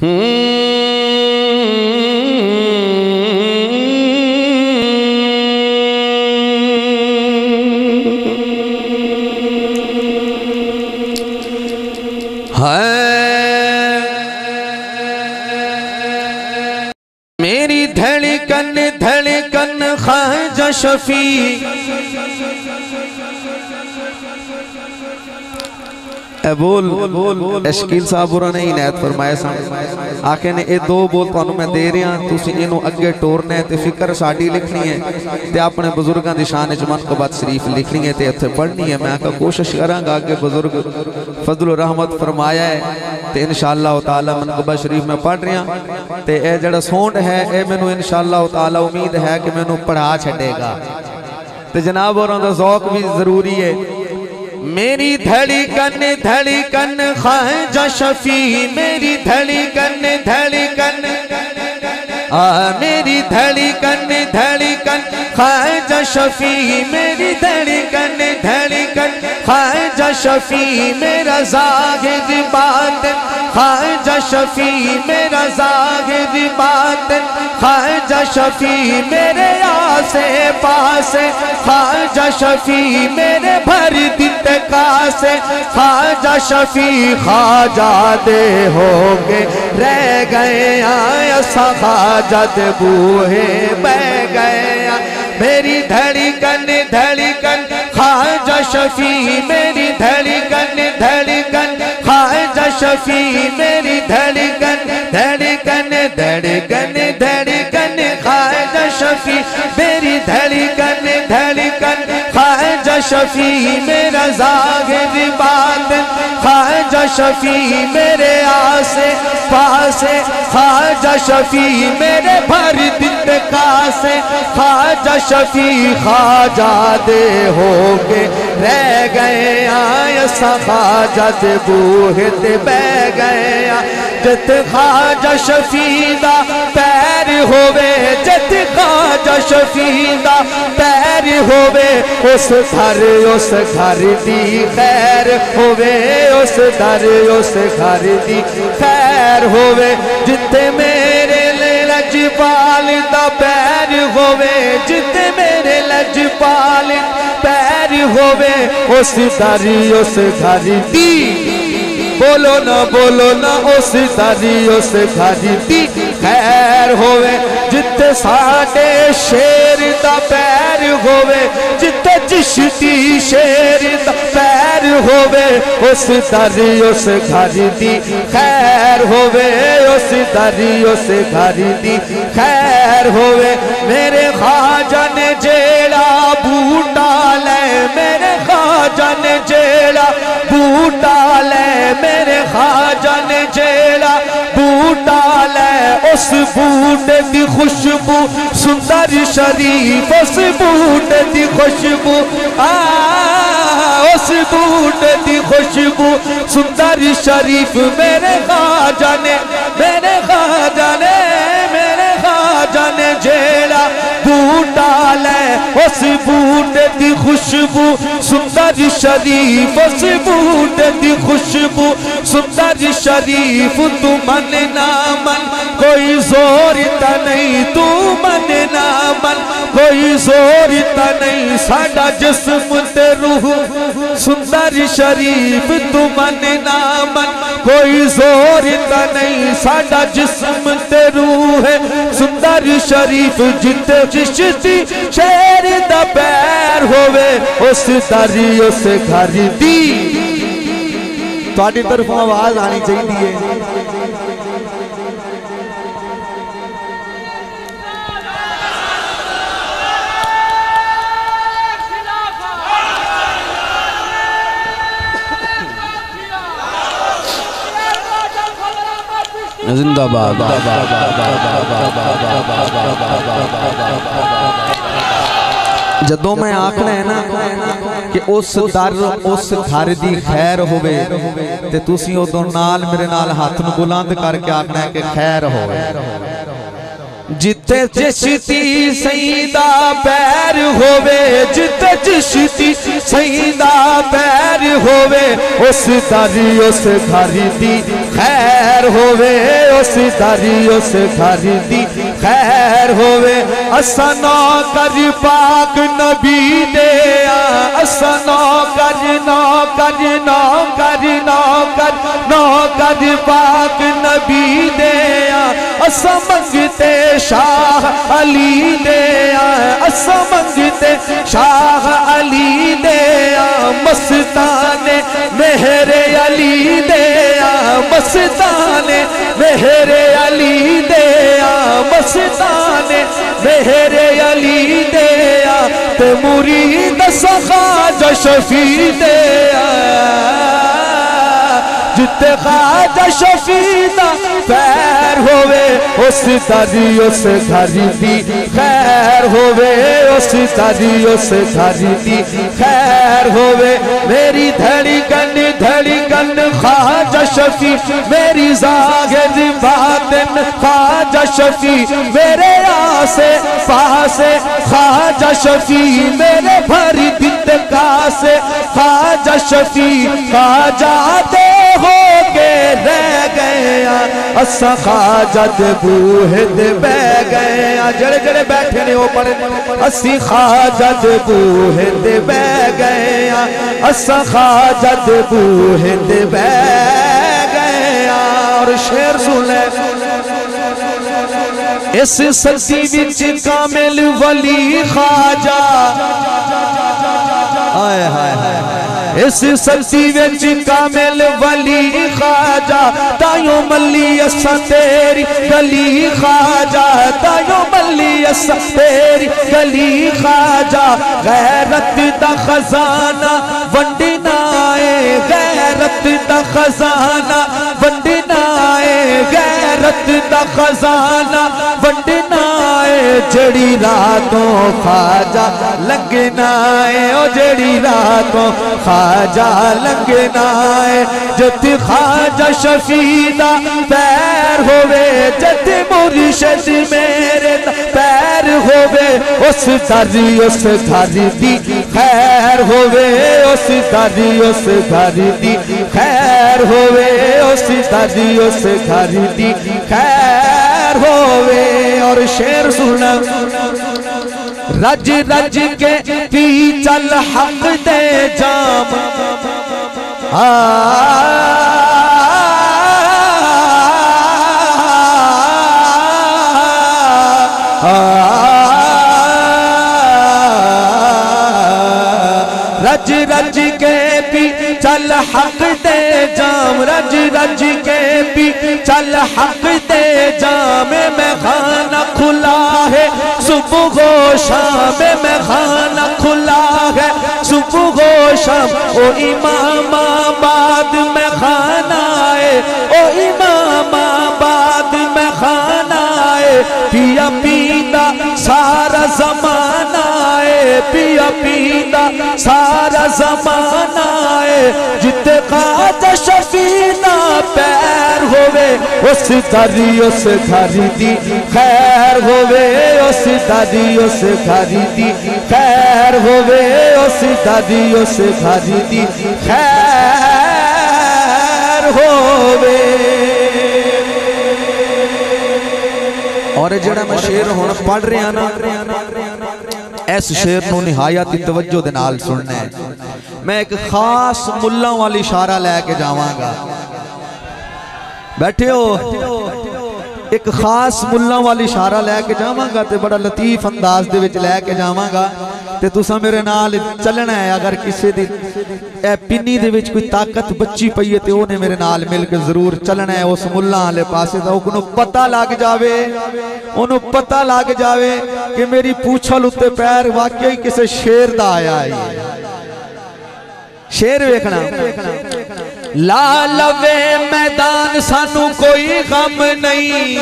मेरी धड़कन धड़कन ख्वाजा शफी बोल शकील साहब बुरा नहीं नैत फरमाया सन आखे ने ये दो बोल तुहानू मैं दे रहा तुसीं इहनू अगे टोरना है ते फिक्र साडी लिखनी है ते अपने बुजुर्गों की शान च मनक़बत शरीफ लिखनी है ते इत्थे पढ़नी है। मैं आखा कोशिश करांगा अगे बुजुर्ग फजल रहमत फरमाया है ते इंशाअल्लाह ताला मनक़बत शरीफ में पढ़ रहा ते ये जिहड़ा सोंड है ये मैनू इंशाअल्लाह ताला उम्मीद है कि मैनू पढ़ा छड्डेगा ते जनाब होरां दा ज़ौक भी जरूरी है। मेरी धड़कन धड़कन ख्वाजा शफी मेरी धड़कन धड़कन मेरी धड़कन धड़कन ख्वाजा शफी मेरी धड़कन धड़कन ख्वाजा शफी मेरा ज़ाहिर बातिन ख्वाजा शफी मेरा ज़ाहिर बातिन ख्वाजा शफी मेरे आसे पासे ख्वाजा शफी मेरे भर दिन कासे ख्वाजा शफी ख्वाजा दे होगे रह गए आया ख्वाजा दे बूहे बह गए। मेरी धड़कन धड़कन ख्वाजा शफी मेरी धड़कन धड़कन ख्वाजा शफी मेरी धड़कन धड़कन धड़कन धड़कन ख्वाजा शफी मेरी धड़कन धड़कन ख्वाजा शफी मेरा ज़ाहिर बातिन ख्वाजा शफी मेरे आसे पासे ख्वाजा शफी मेरे भर दिन कासे ख्वाजा शफी ख्वाजा दे होगे रह गए आया ख्वाजा दे बूहे ते बह गए। जत ख्वाजा शफी दा पैर होवे जत ख्वाजा शफी दा पैर होवे उस घर दी खैर होवे उस घर दी खैर होवे जिते मेरे लजपाल दा पैर होवे जिते मेरे लजपाल पैर होवे उस घर दी बोलो ना उस घर दी खैर होवे जिते साडे शेर दा पैर होवे जिते चिश्ती शेर दा पैर होवे उस घर दी खैर होवे उस घर दी खैर होवे। मेरे ख्वाजा ने जेड़ा बूटा ले मेरे ख्वाजा ने जेड़ा बूटा ले मेरे ख्वाजा ने जेड़ा बूटा ले उस बूटे दी खुशबू सुंदर शरीफ उस बूटे दी खुशबू उस बूटे दी खुशबू सुंदर शरीफ मेरे ख्वाजा ने मेरे ख्वाजा ने मेरे ख्वाजा ने जेड़ा बूटा ले उस बूटे दी खुशबू सुंदर शरीफ उस बूटे दी खुशबू सुंदर शरीफ तू मन ना मन कोई जोर ता नहीं तू मन ना मन कोई जोर ता नहीं साडा जिस्म ते रूह सुंदर शरीफ तू मन ना मन कोई जोर ता नहीं साडा जिस्म ते रूह है सुंदर शरीफ जिते चिश्ती शेर दा पैर होवे उस घर दी। तुहाडी तरफ आवाज आनी चाहिए। जिंदाबाद। जदों मैं आखना है ना कि उस घर दी खैर होवे ते तुसीं उदों नाल मेरे नाल हाथ नूं बुलंद करके आखना है कि खैर होवे। जिते चिश्ती सईदा पैर होवे जिते चिश्ती सईदा पैर होवे उस घर दी खैर होवे उस दारी उस घर दी खैर होवे। असा नौकर पाक नबी दे असा नौकर नौकर नौकर नौकर नौकर पाक नबी दे असा मंगते शाह अली दे असा मंगते शाह अली दे मस्ताने मेहरे अली दे मस्ताने मेहरे अली दे मस्ताने मेहरे अली दे ते मुरीद ख्वाजा शफी दे जिते ख्वाजा शफी दा पैर होवे उस दादी उस घर दी खैर होवे उस दादी उस घर दी खैर होवे। मेरी धड़ी गन ख्वाजा शफी मेरी जाहिर बातिन ख्वाजा शफी मेरे आसे पासे ख्वाजा शफी मेरे भरी दिल का से ख्वाजा शफी ख्वाजा दे हो के रह गया असा ख्वाजा दे बूहे दे बह गया जड़े जड़े बैठे ने वो पढ़े असी ख्वाजा दे बूहे दे बह गया असा ख्वाजा दे बूहे दे बह गया। और शेर सुन इस सदी विच कामिल वली ख्वाजा हाय हाय हाय इस सदी विच कामिल वली ख्वाजा तायो मल्ली असा तेरी गली ख्वाजा तायो मल्ली असा तेरी गली ख्वाजा गैरत दा खजाना वंडना है गैरत दा खजाना वंडना है गैरत दा खजाना वंडना है जड़ी रातों ख्वाजा लगना है ओ जड़ी रातों ख्वाजा लगना है जत ख्वाजा शफी दा पैर होवे जत मुर्शिद मेरे पैर होवे उस दादी उस घर दी खैर होवे उस दादी उस घर दी खैर होवे उस दादी उस घर दी खैर होवे। और शेर सुना रज रज के पी चल हक दे जाम रज रज के पी चल हक दे जाम रज रज के पी चल हक दे जाम में खाना खुला है सुबह गो शाम में खाना खुला है सुबह गो शाम ओ इमामाबाद में खाना है ओ इमामाबाद में खाना है पिया पीदा सारा जमाना है पिया पीदा सारा जमाना है जिते ख्वाजा शफी ना पैर होवे उस दादी उस घर दी खैर होवे उस दादी उस घर दी खैर होवे उस दादी उस घर दी खैर होवे। और जड़ा मैं शेर हुण पढ़ रहा ना इस शेर नूं निहायत तवज्जो दे नाल सुनना है। मैं एक खास मुल्लां वाली इशारा लैके जावांगा बैठे हो एक खास मुल्लां वाली इशारा लैके जावांगा ते बड़ा लतीफ अंदाज दे विच लैके जावांगा ते तुसां मेरे नाल चलना है। अगर किसी दी पिन्नी दे विच कोई ताकत बची पई है ते ओने मेरे नाल मिल के जरूर चलना है उस मुल्लां वाले पासे दा ओनू पता लग जावे ओनू पता लग जावे कि मेरी पूछल उत्ते पैर वाकई किसी शेर दा आया है। शेर वेखना ला लवे मैदान सानू कोई गम नहीं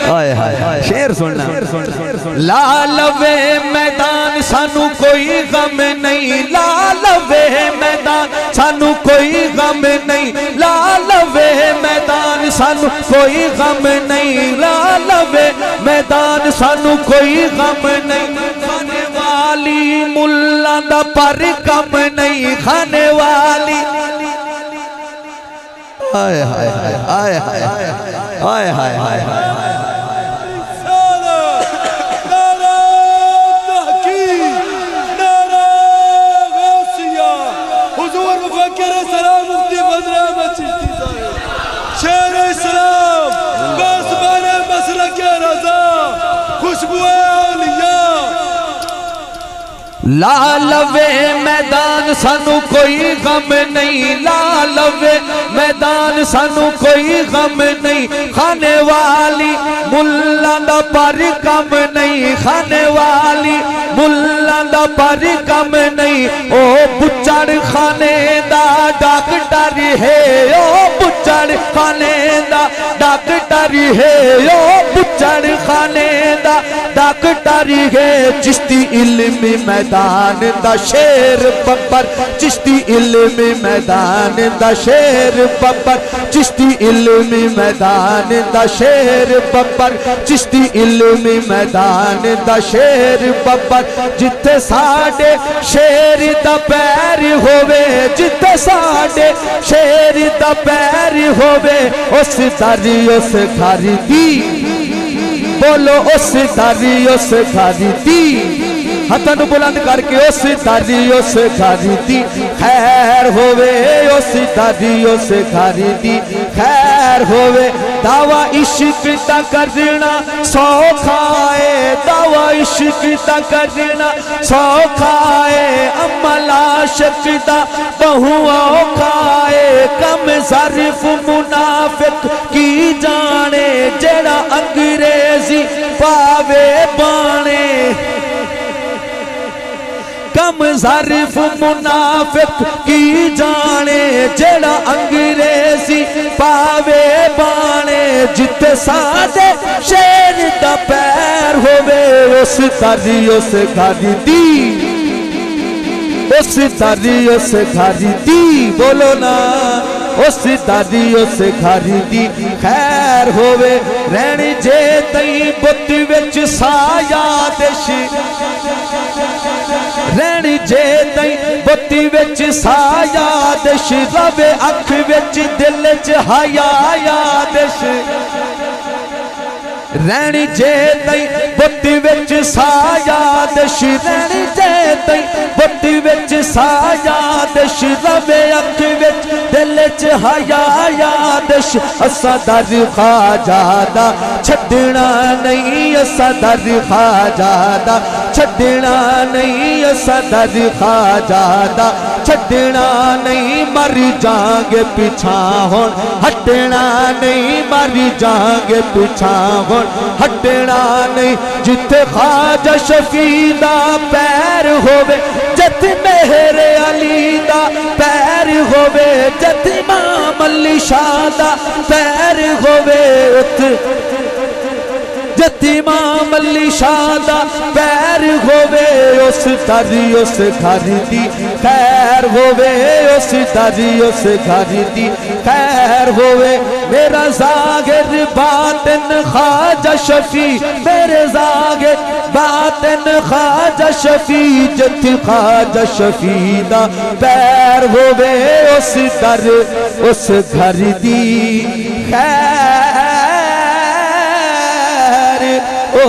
हाय हाय शेर सुनना ला लवे मैदान सानू कोई गम नहीं ला लवे मैदान सानू कोई गम नहीं ला लवे मैदान सानू कोई गम नहीं ला लवे मैदान सानू कोई गम नहीं वाली मुल्ला मुल्ला दा पर कम नहीं खाने वाली। हाय हाय हाय हाय हाय हाय हाय हाय हाय। ला लवे मैदान सानू कोई गम नहीं, ला लवे मैदान सानू कोई गम नहीं। खाने वाली मुल्ला दा पर कम नहीं, खाने वाली मुल्ला दा पर कम नहीं। ओ बुच्चड़ खाने दा डॉक्टर है, ओ बुच्चड़ खाने दा डॉक्टर है, ओ बुच्चड़ खाने दा डॉक्टर है। चिश्ती इल्मी मैदान दा शेर बब्बर, चिश्ती इल्मी मैदान दा शेर बब्बर, चिश्ती इल्मी मैदान दा शेर बब्बर, चिश्ती इल्मी मैदान दा शेर बब्बर। जिथे साडे शेर दा पैर होवे, जिथे साडे शेर दा पैर होवे, उस दरी उस घर दी, बोलो उस दरी उस घर दी। हथन बुलंद करके उस दरी उस घर दी खैर होवे, उस दरी उस घर दी खैर होवे। दावा इश्क दा करना सौखा है, दावा इश्क दा करना सौखा है। अमल आशिक दा बहु औखा है। कम ज़रीफ मुनाफिक की जाने, जेड़ा अंग्रेजी पावे बाणे। कम ज़रीफ मुनाफिक की जाने, जेड़ा अंग्रेजी पावे बाणे। जिथे साडे शेर दा पैर होवे, उस दरी उस घर दी, उस दरी उस घर दी, बोलो ना उस दरी उस घर दी खैर होवे। रहनी जे तई बुत विच साया देश, रहनी जे तई बुत विच साया देश। रवे अख विच दिल च हया यादिश, रहनी जे तई बुत विच साया देश, रहनी जे तई बुत विच साया देश। रवे अख विच दिल च हया यादिश। असा दर ख्वाजा दा छड्डना नहीं, असा दर ख्वाजा दा छड्डना नहीं, असा दर ख्वाजा दा छड्डना नहीं। मर जांगे पिछा हुण हटना नहीं, मर जांगे पिछा हुण हटना नहीं। जिथे ख्वाजा शफी दा पैर होवे, जिथे मेरे अली दा पैर होवे, जिथे इमाम अली शाह दा पैर होवे, जिथे इमाम अली शाह दा पैर होवे, उस दरी उस घर दी खैर होवे, उस दरी उस घर दी खैर होवे। मेरा जागिर बातिन ख्वाजा शफी, मेरे जागिर बातिन ख्वाजा शफी। जिथे ख्वाजा शफी दा पैर होवे, उस दर उस घर दी खैर ओ